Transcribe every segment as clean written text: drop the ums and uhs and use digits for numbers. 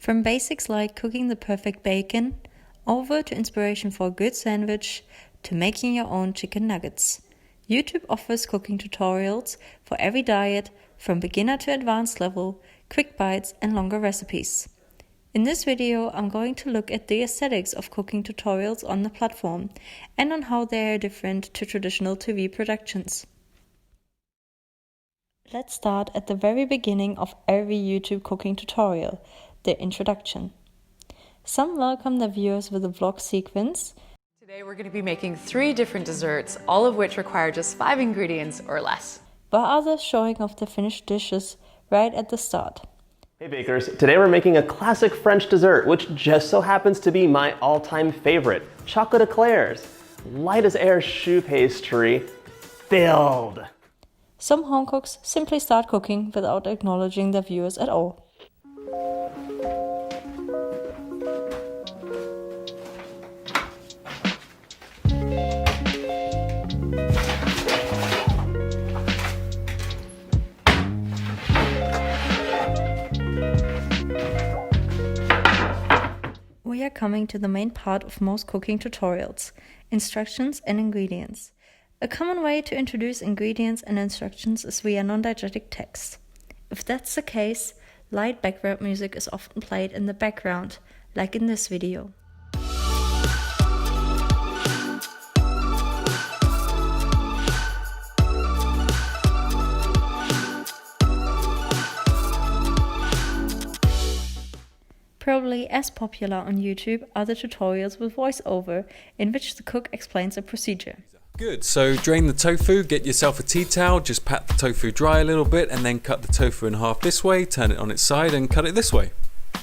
From basics like cooking the perfect bacon, over to inspiration for a good sandwich, to making your own chicken nuggets. YouTube offers cooking tutorials for every diet, from beginner to advanced level, quick bites and longer recipes. In this video, I'm going to look at the aesthetics of cooking tutorials on the platform and on how they are different to traditional TV productions. Let's start at the very beginning of every YouTube cooking tutorial, the introduction. Some welcome their viewers with a vlog sequence. Today we're going to be making 3 different desserts, all of which require just 5 ingredients or less. While others showing off the finished dishes right at the start. Hey bakers, today we're making a classic French dessert, which just so happens to be my all-time favorite, chocolate eclairs. Light as air choux pastry, filled. Some home cooks simply start cooking without acknowledging their viewers at all. We are coming to the main part of most cooking tutorials, instructions and ingredients. A common way to introduce ingredients and instructions is via non-diegetic text. If that's the case, light background music is often played in the background, like in this video. Probably as popular on YouTube are the tutorials with voiceover, in which the cook explains a procedure. Good, so drain the tofu, get yourself a tea towel, just pat the tofu dry a little bit and then cut the tofu in half this way, turn it on its side and cut it this way.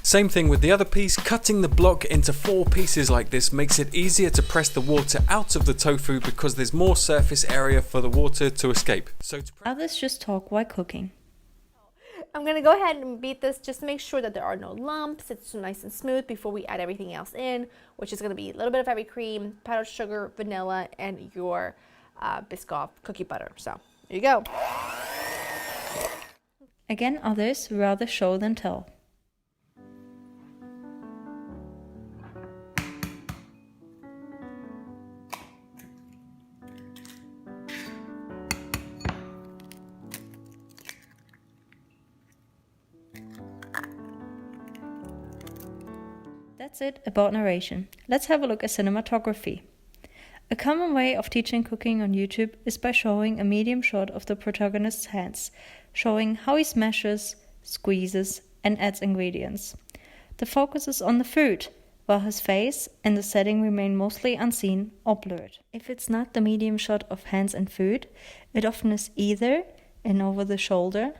Same thing with the other piece, cutting the block into 4 pieces like this makes it easier to press the water out of the tofu because there's more surface area for the water to escape. Others just talk while cooking. I'm going to go ahead and beat this just to make sure that there are no lumps. It's nice and smooth before we add everything else in, which is going to be a little bit of heavy cream, powdered sugar, vanilla, and your Biscoff cookie butter. So there you go. Again, others rather show than tell. That's it about narration. Let's have a look at cinematography. A common way of teaching cooking on YouTube is by showing a medium shot of the protagonist's hands, showing how he smashes, squeezes, and adds ingredients. The focus is on the food, while his face and the setting remain mostly unseen or blurred. If it's not the medium shot of hands and food, it often is either an over the shoulder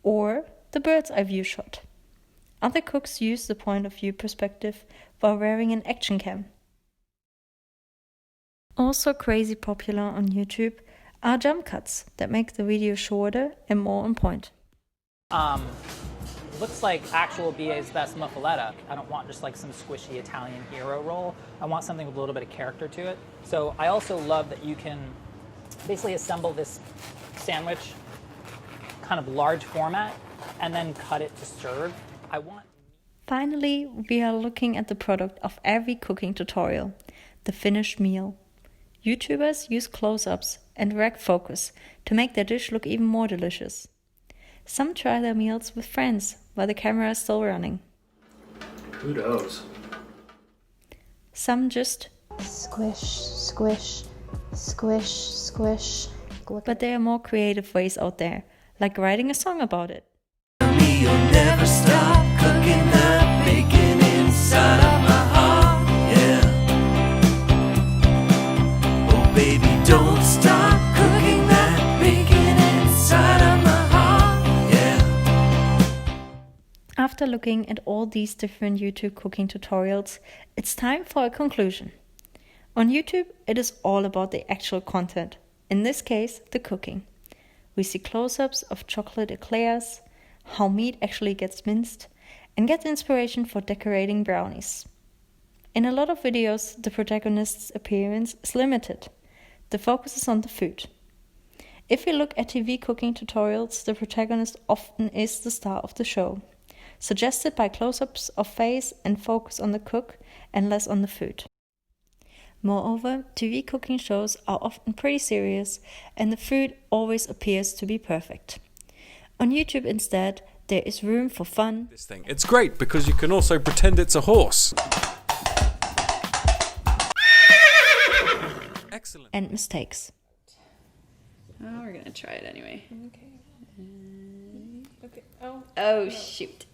or the bird's eye view shot. Other cooks use the point of view perspective while wearing an action cam. Also crazy popular on YouTube are jump cuts that make the video shorter and more on point. Looks like actual BA's best muffaletta. I don't want just like some squishy Italian hero roll. I want something with a little bit of character to it. So I also love that you can basically assemble this sandwich kind of large format and then cut it to serve. Finally, we are looking at the product of every cooking tutorial, the finished meal. YouTubers use close-ups and rack focus to make their dish look even more delicious. Some try their meals with friends while the camera is still running. Who knows? Some just Squish, squish, squish, squish. But there are more creative ways out there, like writing a song about it. You'll never stop cooking that bacon inside of my heart, yeah. Oh baby, don't stop cooking that bacon inside of my heart, yeah. After looking at all these different YouTube cooking tutorials, it's time for a conclusion. On YouTube, it is all about the actual content, in this case, the cooking. We see close-ups of chocolate eclairs, how meat actually gets minced, and get inspiration for decorating brownies. In a lot of videos, the protagonist's appearance is limited. The focus is on the food. If we look at TV cooking tutorials, the protagonist often is the star of the show. suggested by close-ups of face and focus on the cook and less on the food. Moreover, TV cooking shows are often pretty serious and the food always appears to be perfect. On YouTube instead, there is room for fun. This thing. It's great because you can also pretend it's a horse. Excellent. And mistakes. Oh, we're gonna try it anyway. Okay. Oh. Oh, shoot.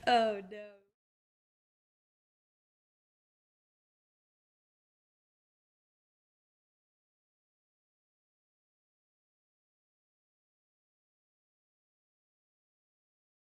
Oh, no.